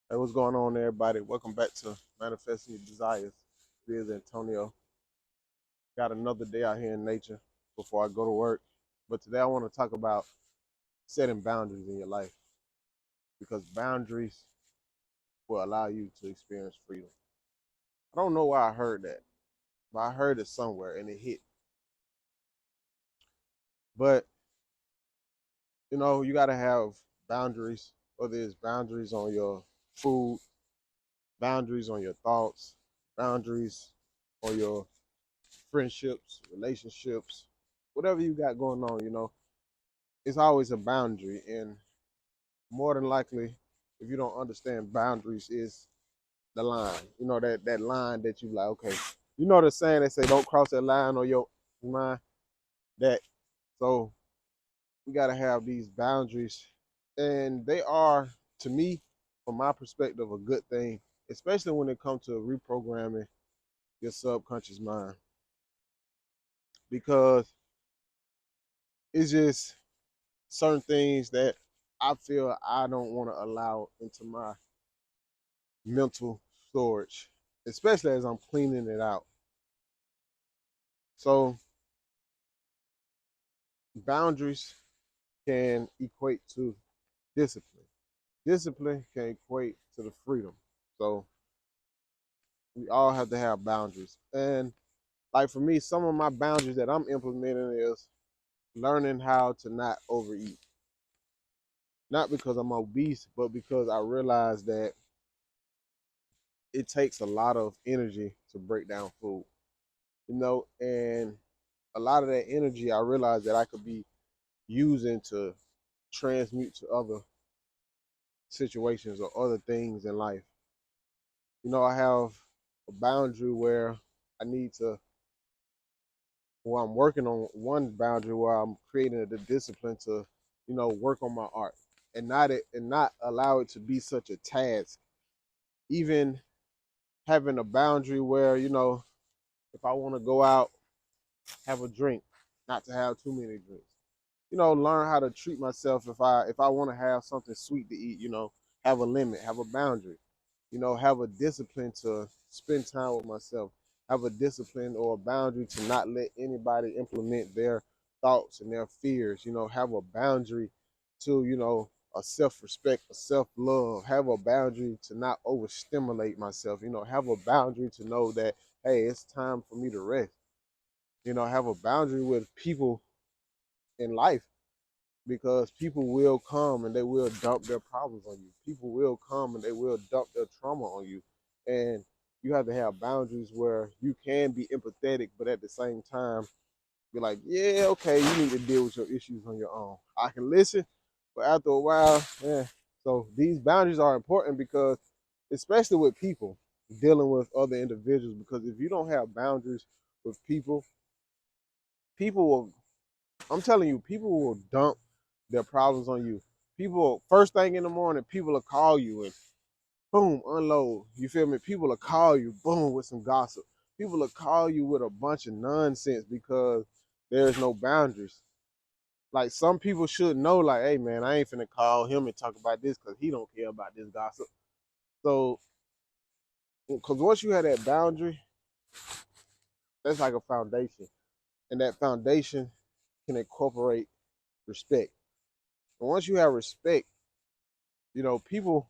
Hey, what's going on, everybody? Welcome back to Manifesting Your Desires. It is Antonio. Got another day out here in nature before I go to work. But today I want to talk about setting boundaries in your life because boundaries will allow you to experience freedom. I don't know why I heard that, but I heard it somewhere and it hit. But, you got to have boundaries, whether it's boundaries on your food, boundaries on your thoughts, boundaries on your friendships, relationships, whatever you got going on. It's always a boundary. And more than likely, if you don't understand boundaries, is the line. That line that you like, okay. You know the saying they say don't cross that line or your mind. That so we gotta have these boundaries. And they are, to me, from my perspective, a good thing, especially when it comes to reprogramming your subconscious mind. Because it's just certain things that I feel I don't want to allow into my mental storage, especially as I'm cleaning it out. So boundaries can equate to discipline. Discipline can equate to the freedom. So we all have to have boundaries. And like for me, some of my boundaries that I'm implementing is learning how to not overeat. Not because I'm obese, but because I realize that it takes a lot of energy to break down food. And a lot of that energy I realized that I could be using to transmute to other situations or other things in life. I have a boundary where I need to, where I'm working on one boundary where I'm creating the discipline to, work on my art and not allow it to be such a task. Even having a boundary where, if I want to go out, have a drink, not to have too many drinks. Learn how to treat myself if I want to have something sweet to eat, have a limit, have a boundary, have a discipline to spend time with myself, have a discipline or a boundary to not let anybody implement their thoughts and their fears, have a boundary to, a self-respect, a self-love, have a boundary to not overstimulate myself, have a boundary to know that, hey, it's time for me to rest, have a boundary with people in life because people will come and they will dump their problems on you. People will come and they will dump their trauma on you. And you have to have boundaries where you can be empathetic, but at the same time, be like, yeah, okay, you need to deal with your issues on your own. I can listen, but after a while, yeah. So these boundaries are important because, especially with people, dealing with other individuals, because if you don't have boundaries with people, people will, I'm telling you, people will dump their problems on you. People, first thing in the morning, people will call you and boom, unload. You feel me? People will call you, boom, with some gossip. People will call you with a bunch of nonsense because there's no boundaries. Like some people should know, like, hey man, I ain't finna call him and talk about this because he don't care about this gossip. So, because once you have that boundary, that's like a foundation, and that foundation can incorporate respect. And once you have respect, people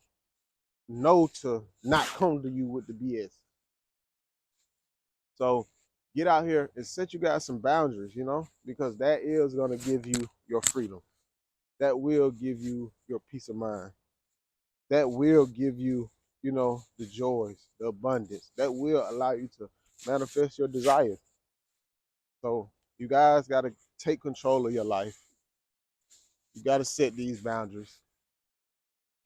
know to not come to you with the BS. So get out here and set you guys some boundaries, because that is going to give you your freedom. That will give you your peace of mind. That will give you, the joys, the abundance. That will allow you to manifest your desires. So you guys got to take control of your life. You got to set these boundaries.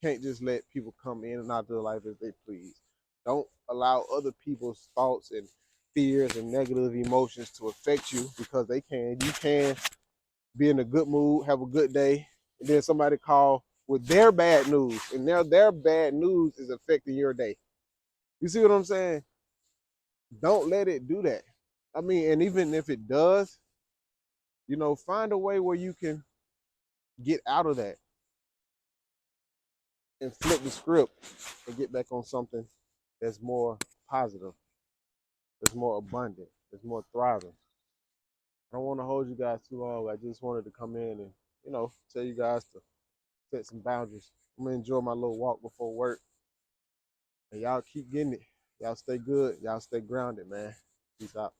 Can't just let people come in and out of your life as they please. Don't allow other people's thoughts and fears and negative emotions to affect you because they can. You can be in a good mood, have a good day, and then somebody call with their bad news, and their bad news is affecting your day. You see what I'm saying? Don't let it do that. I mean, and even if it does, find a way where you can get out of that. and flip the script and get back on something that's more positive, that's more abundant, that's more thriving. I don't want to hold you guys too long. I just wanted to come in and, tell you guys to set some boundaries. I'm gonna enjoy my little walk before work. And y'all keep getting it. Y'all stay good. Y'all stay grounded, man. Peace out.